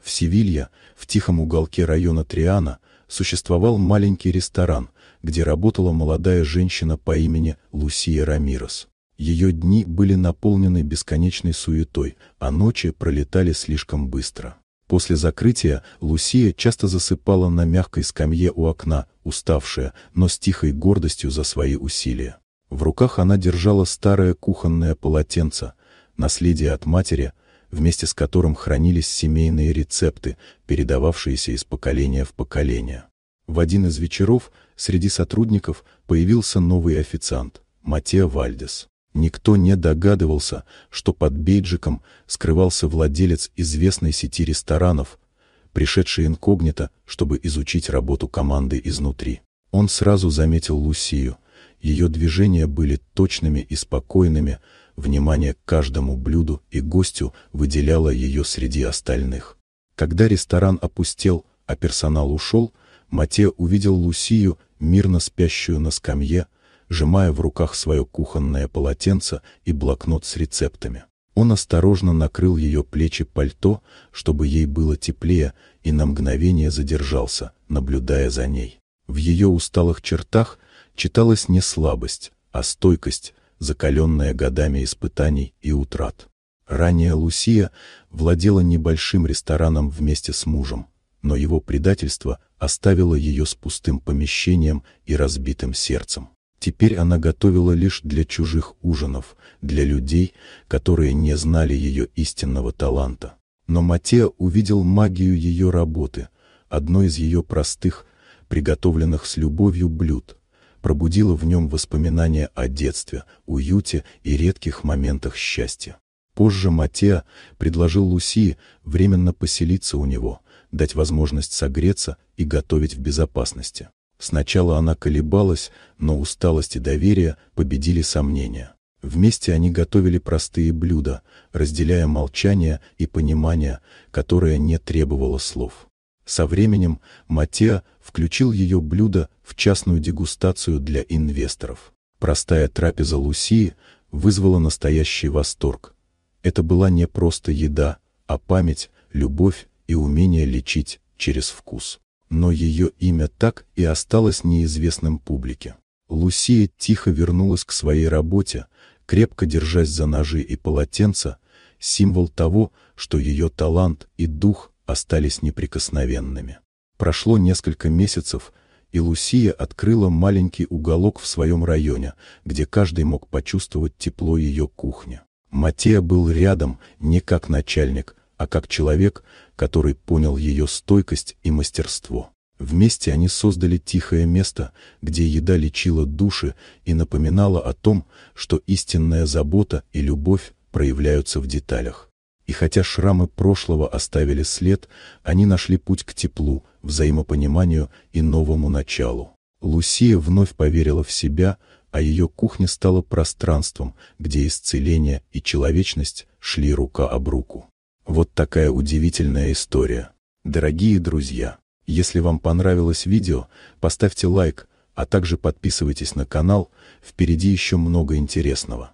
В Севилье, в тихом уголке района Триана, существовал маленький ресторан, где работала молодая женщина по имени Лусия Рамирес. Ее дни были наполнены бесконечной суетой, а ночи пролетали слишком быстро. После закрытия Лусия часто засыпала на мягкой скамье у окна, уставшая, но с тихой гордостью за свои усилия. В руках она держала старое кухонное полотенце, наследие от матери, вместе с которым хранились семейные рецепты, передававшиеся из поколения в поколение. В один из вечеров среди сотрудников появился новый официант – Матео Вальдес. Никто не догадывался, что под бейджиком скрывался владелец известной сети ресторанов, пришедший инкогнито, чтобы изучить работу команды изнутри. Он сразу заметил Лусию. Ее движения были точными и спокойными, внимание к каждому блюду и гостю выделяло ее среди остальных. Когда ресторан опустел, а персонал ушел, Матео увидел Лусию, мирно спящую на скамье, сжимая в руках свое кухонное полотенце и блокнот с рецептами. Он осторожно накрыл ее плечи пальто, чтобы ей было теплее, и на мгновение задержался, наблюдая за ней. В ее усталых чертах читалась не слабость, а стойкость, закаленная годами испытаний и утрат. Ранее Лусия владела небольшим рестораном вместе с мужем, но его предательство оставило ее с пустым помещением и разбитым сердцем. Теперь она готовила лишь для чужих ужинов, для людей, которые не знали ее истинного таланта. Но Матео увидел магию ее работы, одно из ее простых, приготовленных с любовью блюд, пробудило в нем воспоминания о детстве, уюте и редких моментах счастья. Позже Матео предложил Лусии временно поселиться у него, дать возможность согреться и готовить в безопасности. Сначала она колебалась, но усталость и доверие победили сомнения. Вместе они готовили простые блюда, разделяя молчание и понимание, которое не требовало слов. Со временем Матео включил ее блюдо в частную дегустацию для инвесторов. Простая трапеза Лусии вызвала настоящий восторг. Это была не просто еда, а память, любовь и умение лечить через вкус. Но ее имя так и осталось неизвестным публике. Лусия тихо вернулась к своей работе, крепко держась за ножи и полотенца, символ того, что ее талант и дух остались неприкосновенными. Прошло несколько месяцев, и Лусия открыла маленький уголок в своем районе, где каждый мог почувствовать тепло ее кухни. Матео был рядом не как начальник, а как человек, который понял ее стойкость и мастерство. Вместе они создали тихое место, где еда лечила души и напоминала о том, что истинная забота и любовь проявляются в деталях. И хотя шрамы прошлого оставили след, они нашли путь к теплу, взаимопониманию и новому началу. Лусия вновь поверила в себя, а ее кухня стала пространством, где исцеление и человечность шли рука об руку. Вот такая удивительная история. Дорогие друзья, если вам понравилось видео, поставьте лайк, а также подписывайтесь на канал, впереди еще много интересного.